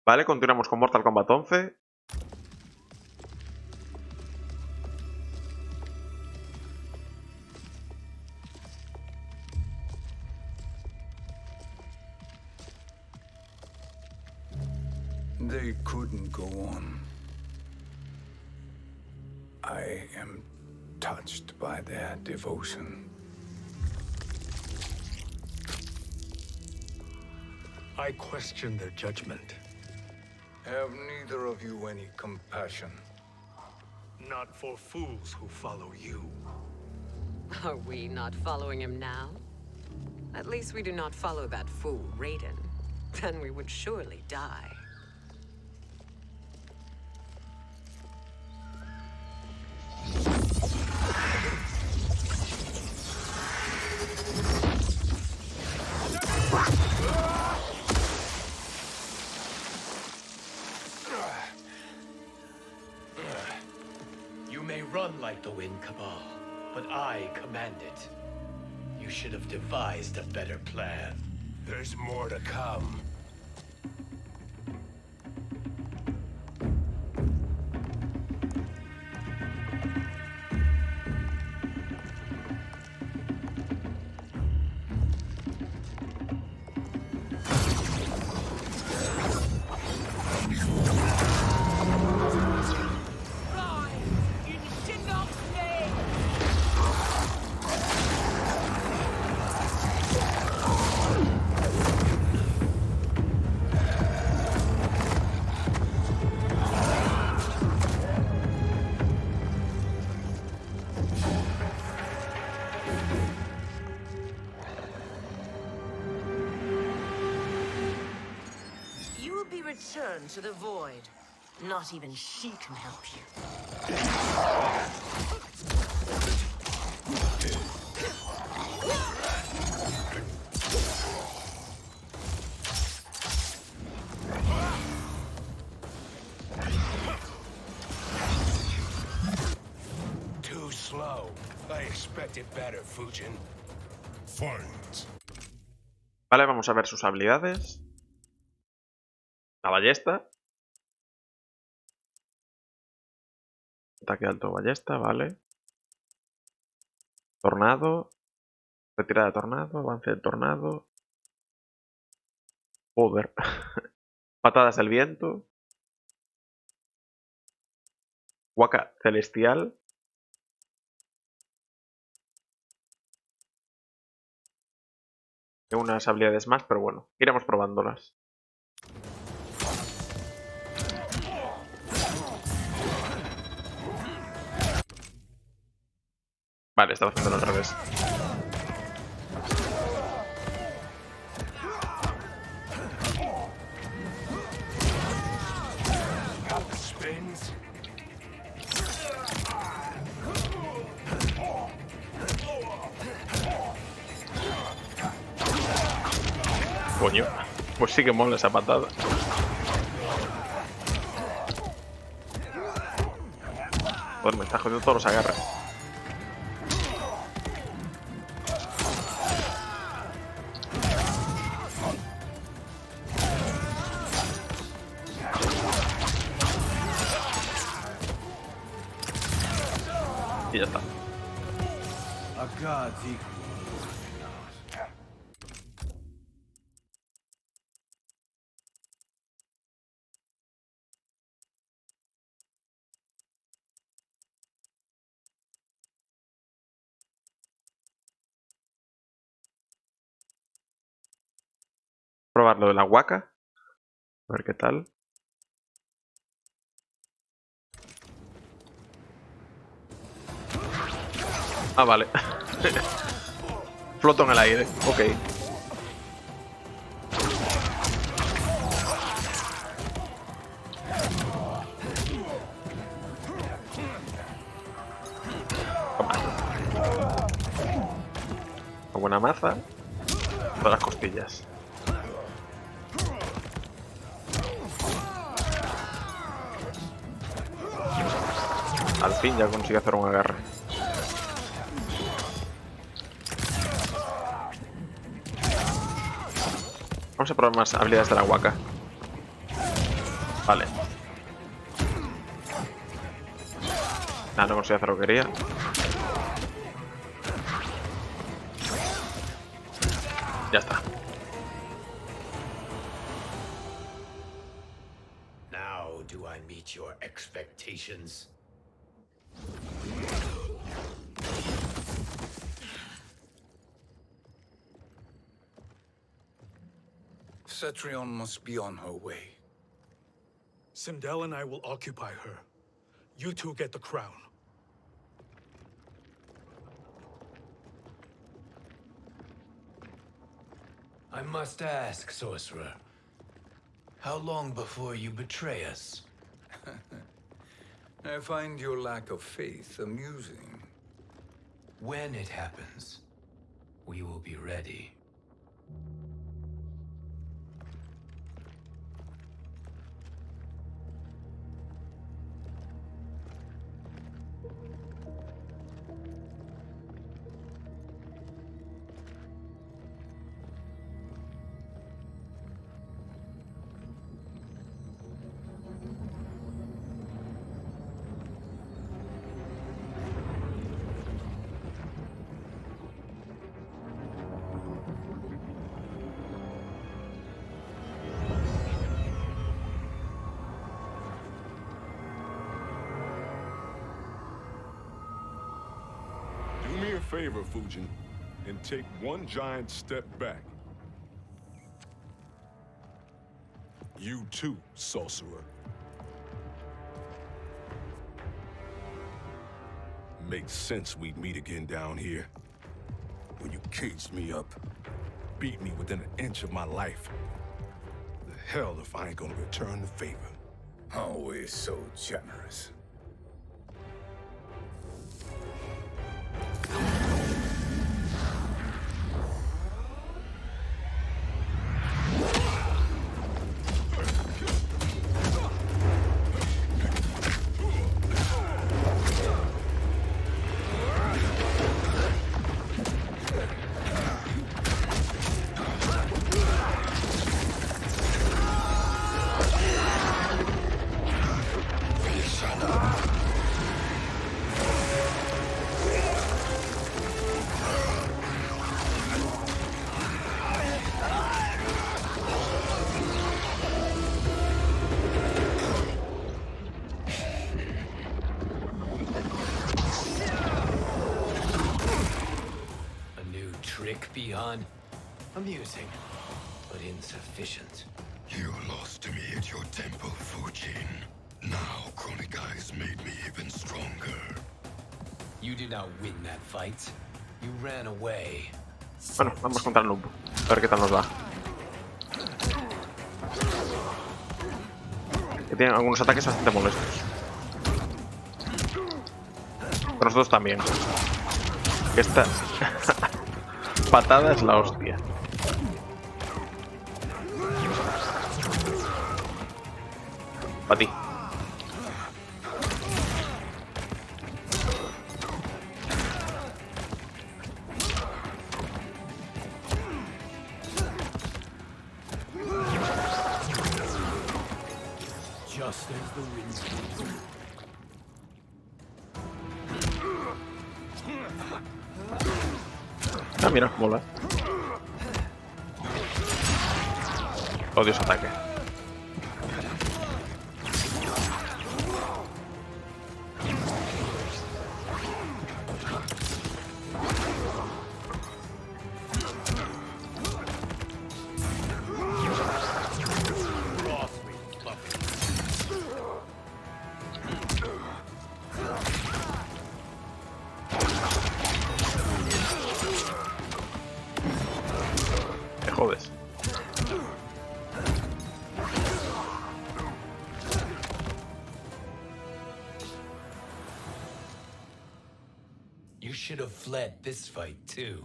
Vale, continuamos con Mortal Kombat 11. They couldn't go on. I am touched by their devotion. I question their judgment. Have neither of you any compassion? Not for fools who follow you. Are we not following him now? At least we do not follow that fool, Raiden. Then we would surely die. You may run like the wind, Cabal, but I command it. You should have devised a better plan. There's more to come. Return to the void. Not even she can help you. Too slow. I expected better, Fujin. Fight. Vale, vamos a ver sus habilidades. La ballesta. Ataque alto ballesta, vale. Tornado. Retirada de tornado. Avance de tornado. Joder. Patadas del viento. Huaca celestial. Tengo unas habilidades más, pero bueno, iremos probándolas. Vale, estaba haciendo al revés. Coño, pues sí que mola esa patada. Joder, me está jodiendo todos los agarres. Y ya está. Probar lo de la huaca. A ver qué tal. Ah, vale. Floto en el aire. Ok. Toma. Una buena maza. Todas las costillas. Al fin ya consigue hacer un agarre. Vamos a probar más habilidades de la huaca. Vale. Nada, no consigo hacer lo que quería. Ya está. Now do I meet your expectations? Cetrion must be on her way. Sindel and I will occupy her. You two get the crown. I must ask, sorcerer. How long before you betray us? I find your lack of faith amusing. When it happens, we will be ready. Do me a favor, Fujin, and take one giant step back. You too, sorcerer. Makes sense we'd meet again down here. When you caged me up, beat me within an inch of my life. The hell if I ain't gonna return the favor. Always so generous. Beyond amusing, but insufficient. You lost to me at your temple, Fujin. Now Chronic Eyes made me even stronger. You did not win that fight. You ran away. Bueno, vamos contra el noob. A ver qué tal nos va. Que tienen algunos ataques bastante molestos. Con nosotros también. Esta patada es la hostia. Para ti. Just as the wind blows. Ah, mira, mola. Odio ese ataque. Te jodes. You should have fled this fight too.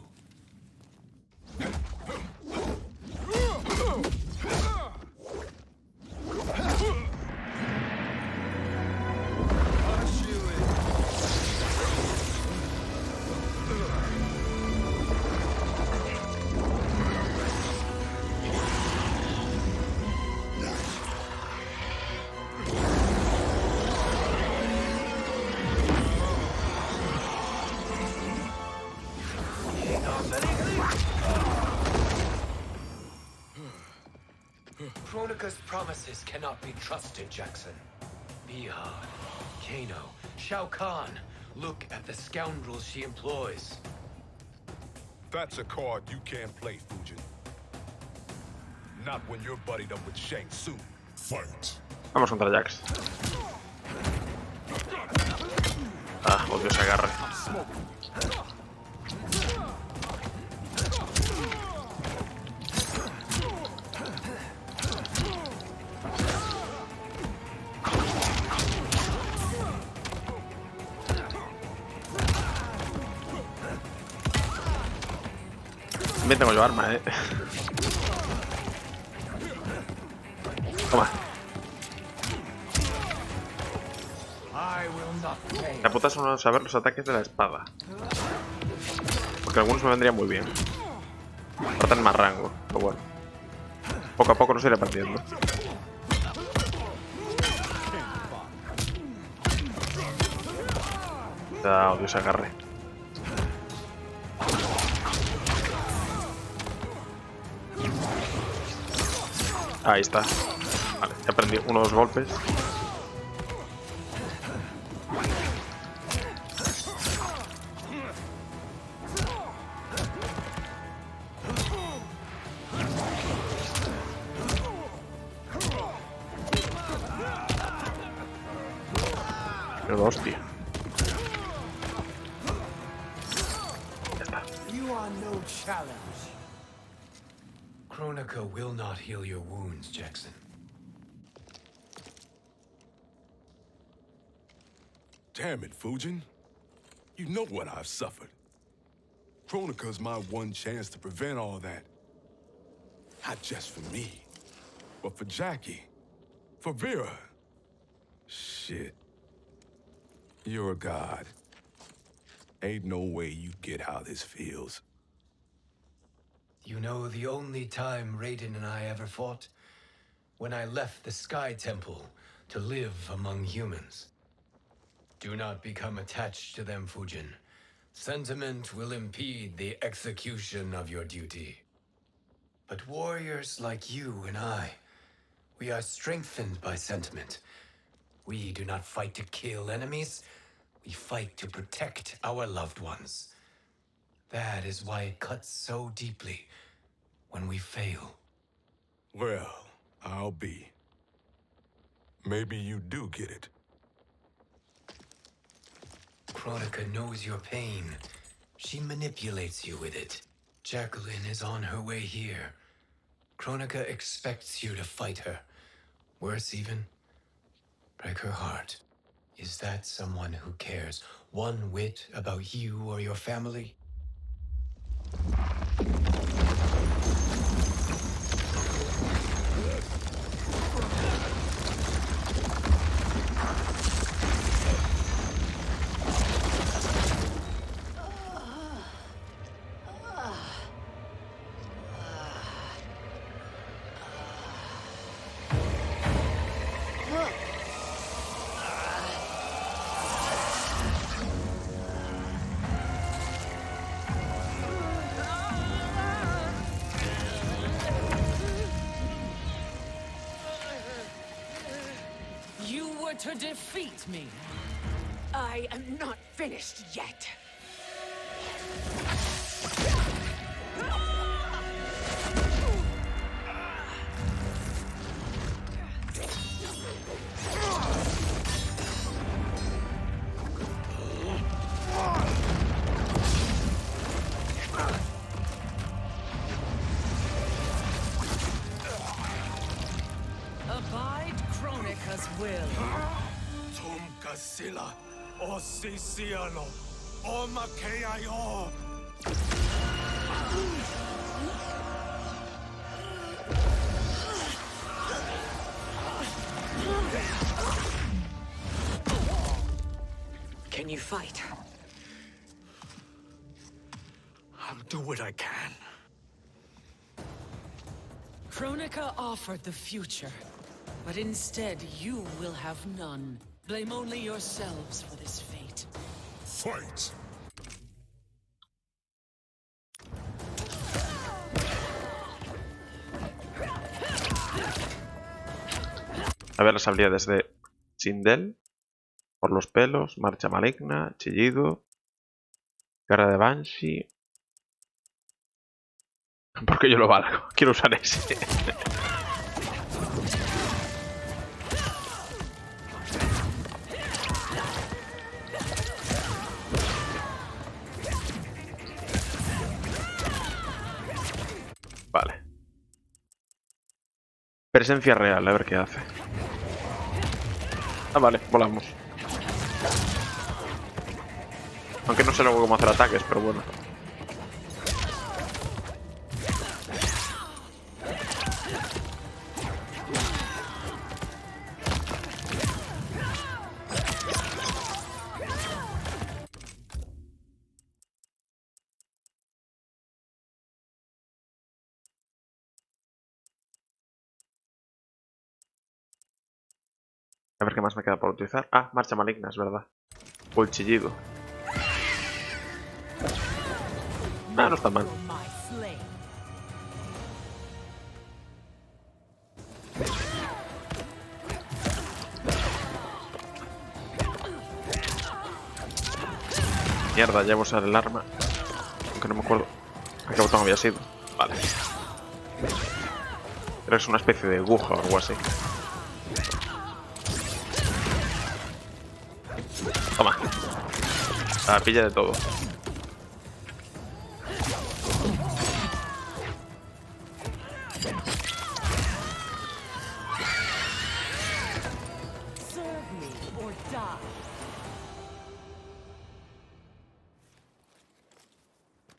promises cannot be trusted, Jackson. Bihar, Kano, Shao Kahn. Look at the scoundrels she employs. That's a card you can't play, Fujin. Not when you're buddied up with Shang Tsung. Fight. Vamos contra Jax. Ah, odio ese agarre. También tengo yo arma, Toma. La puta es no saber los ataques de la espada. Porque algunos me vendrían muy bien. Faltan más rango, pero bueno. Poco a poco nos iré partiendo. Ya odio ese agarre. Ahí está. Vale, he aprendido unos golpes. Pero hostia. Ya está. You are no challenge. Kronika will not heal your wounds, Jackson. Damn it, Fujin. You know what I've suffered. Kronika's my one chance to prevent all that. Not just for me, but for Jackie, for Vera. Shit. You're a god. Ain't no way you get how this feels. You know the only time Raiden and I ever fought? When I left the Sky Temple to live among humans. Do not become attached to them, Fujin. Sentiment will impede the execution of your duty. But warriors like you and I, we are strengthened by sentiment. We do not fight to kill enemies. We fight to protect our loved ones. That is why it cuts so deeply when we fail. Well, I'll be. Maybe you do get it. Kronika knows your pain. She manipulates you with it. Jacqueline is on her way here. Kronika expects you to fight her. Worse even, break her heart. Is that someone who cares one whit about you or your family? To defeat me. I am not finished yet. Abide Kronika's will. Sila, o Siciano, o Makeayo. Can you fight? I'll do what I can. Kronika offered the future, but instead you will have none. Blame only yourselves for this fate. Fight! A ver las habilidades de Sindel. Por los pelos, marcha maligna, chillido, garra de Banshee. Porque yo lo valgo. Quiero usar ese. Vale. Presencia real, a ver qué hace. Ah, vale, volamos. Aunque no sé luego cómo hacer ataques, pero bueno. A ver qué más me queda por utilizar. Ah, marcha maligna, es verdad. O el chillido. Ah, no está mal. Mierda, ya voy a usar el arma. Aunque no me acuerdo a qué botón había sido. Vale. Creo que es una especie de aguja o algo así. Toma. Ah, pilla de todo.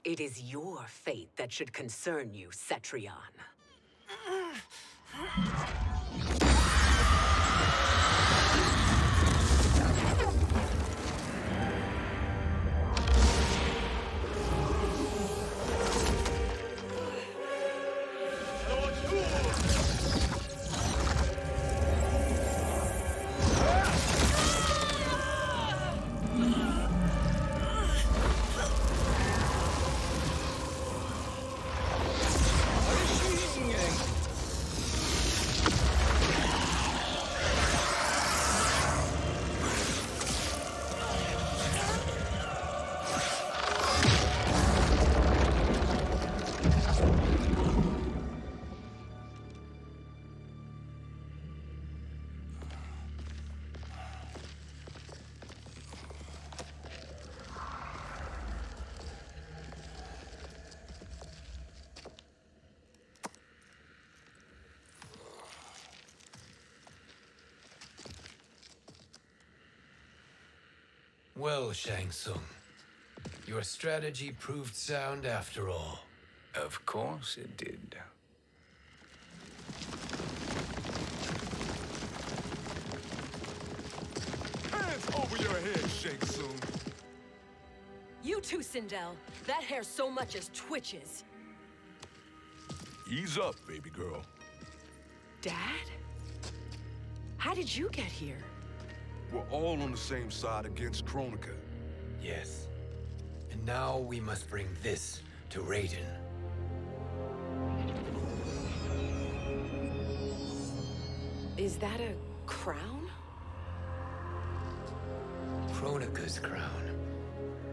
It is your fate that should concern you, Cetrion. Well, Shang Tsung, your strategy proved sound after all. Of course it did. Hands over your head, Shang Tsung. You too, Sindel. That hair so much as twitches. Ease up, baby girl. Dad? How did you get here? We're all on the same side against Kronika. Yes. And now we must bring this to Raiden. Is that a crown? Kronika's crown.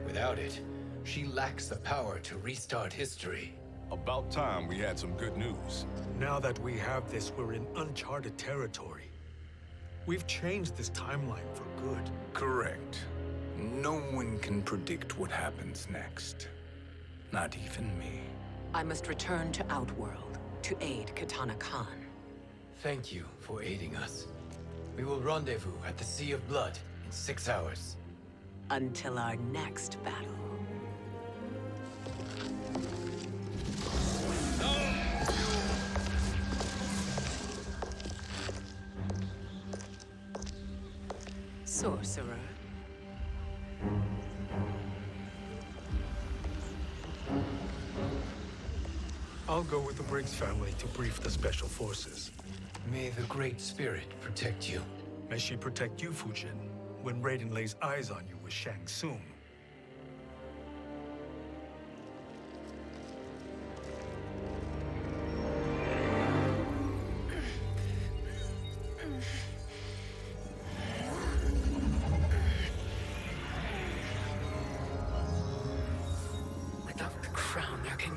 Without it, she lacks the power to restart history. About time we had some good news. Now that we have this, we're in uncharted territory. We've changed this timeline for good. Correct. No one can predict what happens next. Not even me. I must return to Outworld to aid Katana Khan. Thank you for aiding us. We will rendezvous at the Sea of Blood in 6 hours. Until our next battle. Sorcerer. I'll go with the Briggs family to brief the Special Forces. May the Great Spirit protect you. May she protect you, Fujin, when Raiden lays eyes on you with Shang Tsung.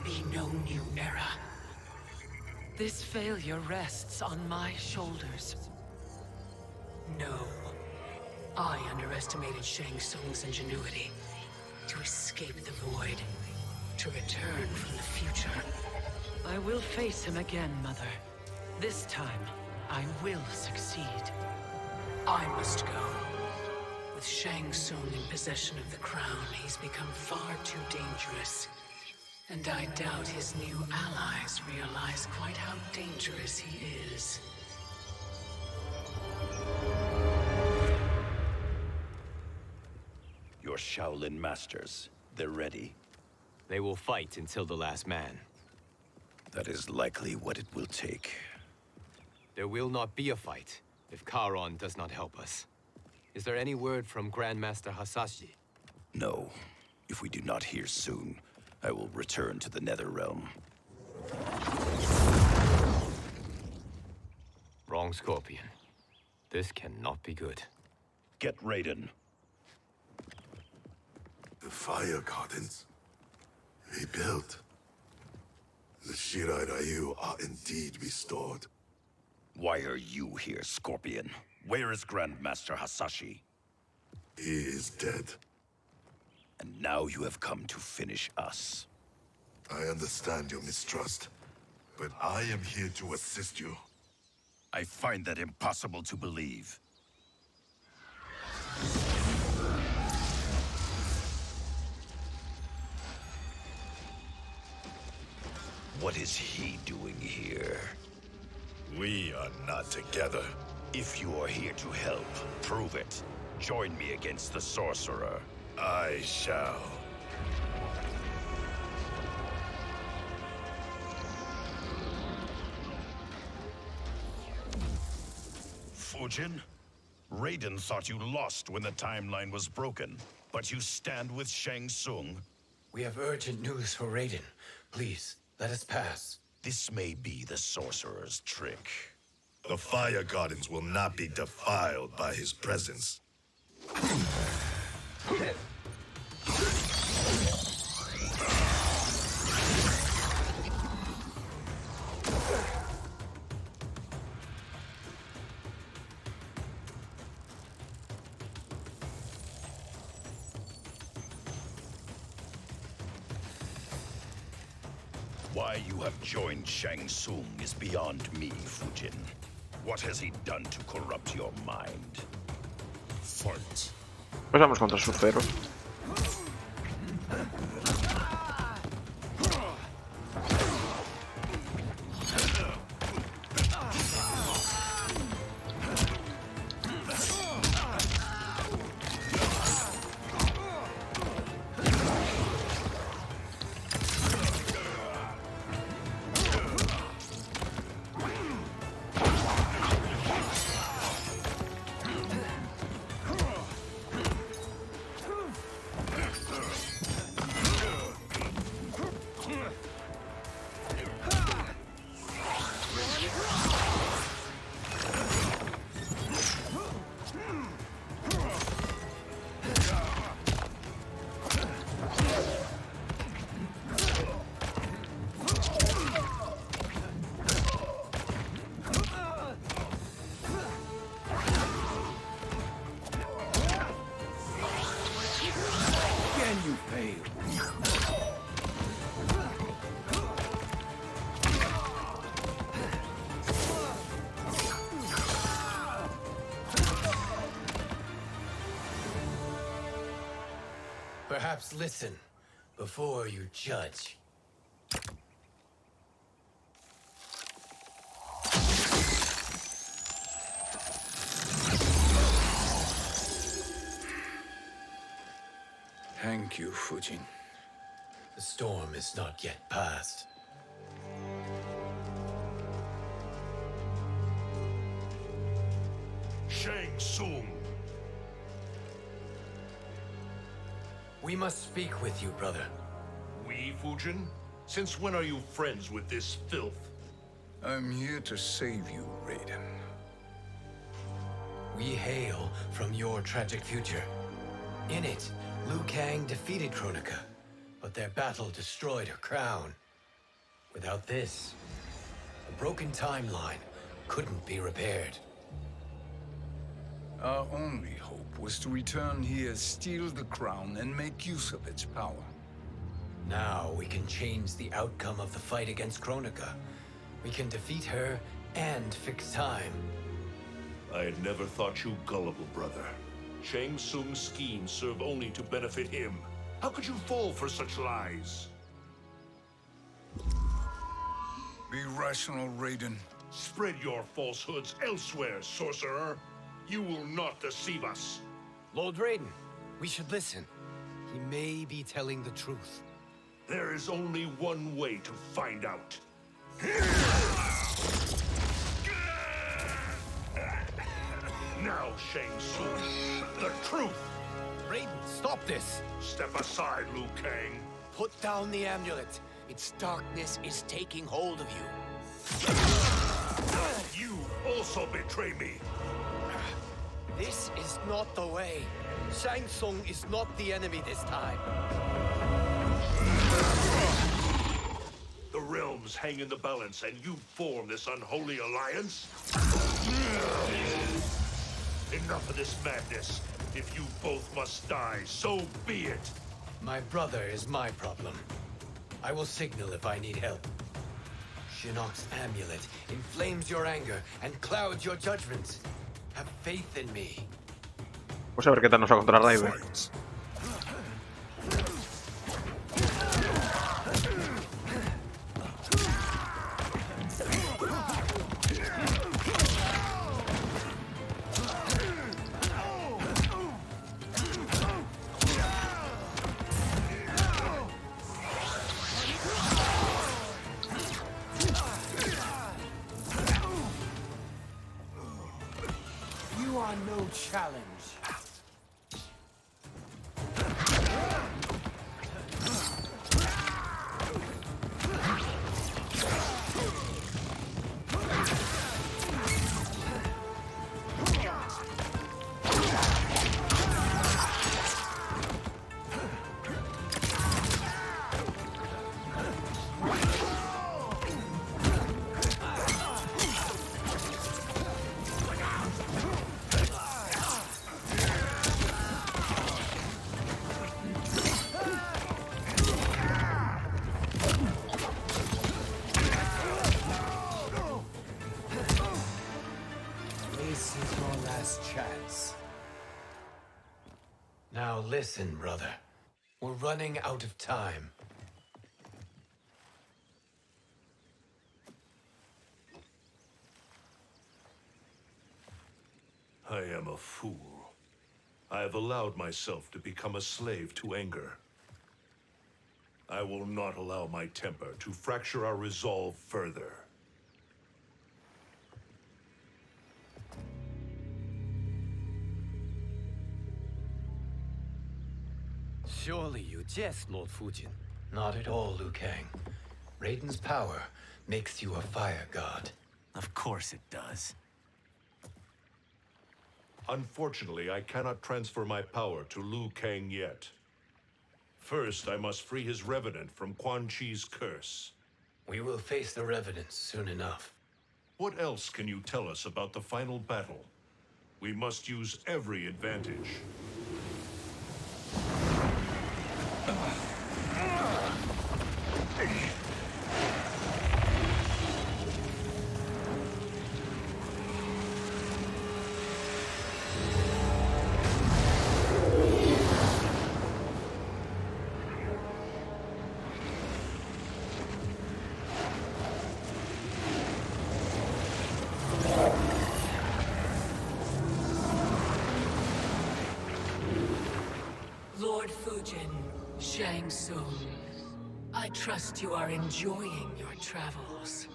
be no new era. This failure rests on my shoulders. No. I underestimated Shang Tsung's ingenuity. To escape the void. To return from the future. I will face him again, Mother. This time, I will succeed. I must go. With Shang Tsung in possession of the crown, he's become far too dangerous. And I doubt his new allies realize quite how dangerous he is. Your Shaolin masters, they're ready. They will fight until the last man. That is likely what it will take. There will not be a fight if Charon does not help us. Is there any word from Grandmaster Hasashi? No. If we do not hear soon, I will return to the Netherrealm. Wrong, Scorpion. This cannot be good. Get Raiden. The fire gardens rebuilt. The Shirai Ryu are indeed restored. Why are you here, Scorpion? Where is Grandmaster Hasashi? He is dead. And now you have come to finish us. I understand your mistrust, but I am here to assist you. I find that impossible to believe. What is he doing here? We are not together. If you are here to help, prove it. Join me against the sorcerer. I shall. Fujin? Raiden thought you lost when the timeline was broken, but you stand with Shang Tsung. We have urgent news for Raiden. Please, let us pass. This may be the sorcerer's trick. The fire gardens will not be defiled by his presence. Why you have joined Shang Tsung is beyond me, Fujin. What has he done to corrupt your mind? Fight. Pues vamos contra Sub-Zero. Perhaps listen before you judge. Thank you, Fujin. The storm is not yet past. Shang Tsung. We must speak with you, brother. We, Fujin? Since when are you friends with this filth? I'm here to save you, Raiden. We hail from your tragic future. In it, Liu Kang defeated Kronika, but their battle destroyed her crown. Without this, the broken timeline couldn't be repaired. Our only hope was to return here, steal the crown, and make use of its power. Now we can change the outcome of the fight against Kronika. We can defeat her and fix time. I had never thought you gullible, brother. Shang Tsung's schemes serve only to benefit him. How could you fall for such lies? Be rational, Raiden. Spread your falsehoods elsewhere, sorcerer. You will not deceive us. Lord Raiden, we should listen. He may be telling the truth. There is only one way to find out. Now, Shang Tsung, the truth! Raiden, stop this! Step aside, Liu Kang. Put down the amulet. Its darkness is taking hold of you. You also betray me. This is not the way. Shang Tsung is not the enemy this time. The realms hang in the balance, and you form this unholy alliance? Enough of this madness. If you both must die, so be it. My brother is my problem. I will signal if I need help. Shinnok's amulet inflames your anger and clouds your judgment. Have faith in me. Pues a ver qué tal nos va contra Raiden. You are no challenge. This is your last chance. Now listen, brother. We're running out of time. I am a fool. I have allowed myself to become a slave to anger. I will not allow my temper to fracture our resolve further. Surely you jest, Lord Fujin. Not at all, Liu Kang. Raiden's power makes you a fire god. Of course it does. Unfortunately, I cannot transfer my power to Liu Kang yet. First, I must free his Revenant from Quan Chi's curse. We will face the Revenants soon enough. What else can you tell us about the final battle? We must use every advantage. Lord Fujin, Shang Tsung, I trust you are enjoying your travels.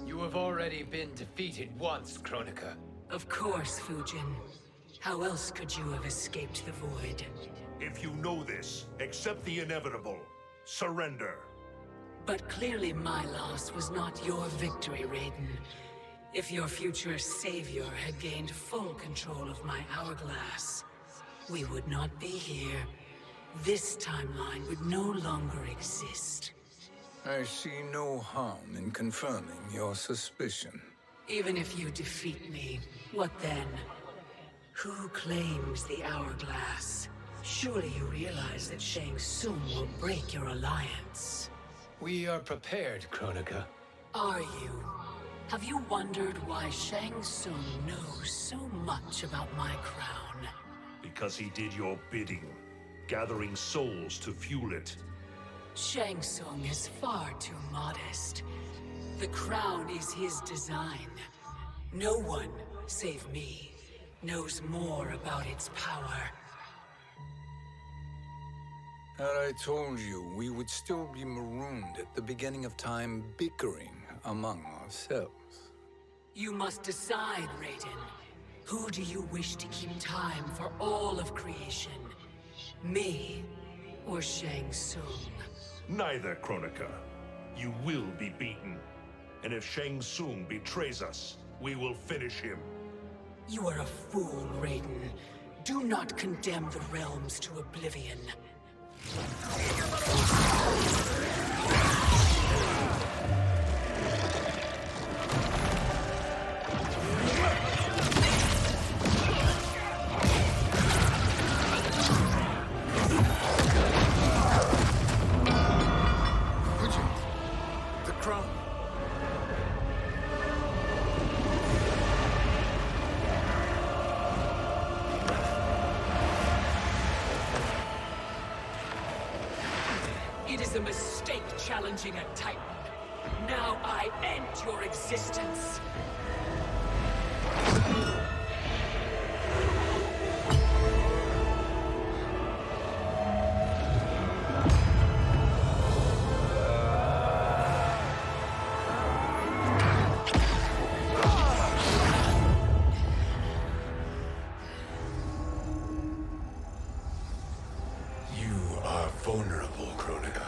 You have already been defeated once, Kronika. Of course, Fujin. How else could you have escaped the void? If you know this, accept the inevitable. Surrender. But clearly my loss was not your victory, Raiden. If your future savior had gained full control of my hourglass, we would not be here. This timeline would no longer exist. I see no harm in confirming your suspicion. Even if you defeat me, what then? Who claims the hourglass? Surely you realize that Shang Tsung will break your alliance. We are prepared, Kronika. Are you? Have you wondered why Shang Tsung knows so much about my crown? Because he did your bidding, gathering souls to fuel it. Shang Tsung is far too modest. The crown is his design. No one, save me, knows more about its power. Had I told you, we would still be marooned at the beginning of time, bickering among ourselves. You must decide, Raiden. Who do you wish to keep time for all of creation? Me or Shang Tsung? Neither, Kronika. You will be beaten. And if Shang Tsung betrays us, we will finish him. You are a fool, Raiden. Do not condemn the realms to oblivion. The crown. It is a mistake challenging a Titan. Now I end your existence. You are vulnerable, Kronika.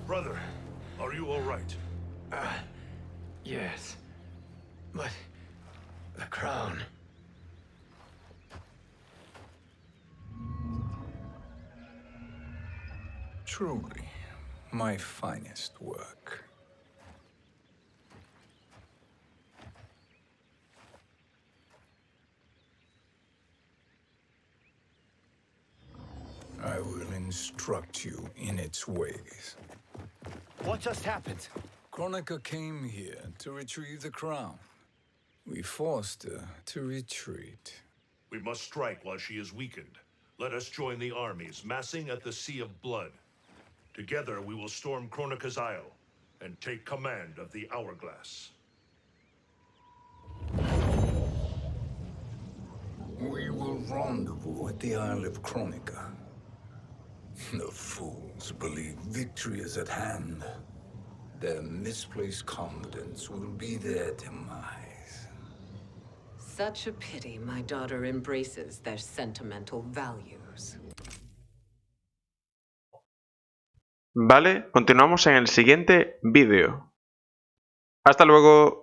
Brother, are you all right? Yes. But the crown. Truly, my finest work. I will instruct you in its ways. What just happened? Kronika came here to retrieve the crown. We forced her to retreat. We must strike while she is weakened. Let us join the armies, massing at the Sea of Blood. Together we will storm Kronika's Isle and take command of the Hourglass. We will rendezvous at the Isle of Kronika. The fools believe victory is at hand. Their misplaced confidence will be their demise. Such a pity my daughter embraces their sentimental values. Vale, continuamos en el siguiente vídeo. Hasta luego.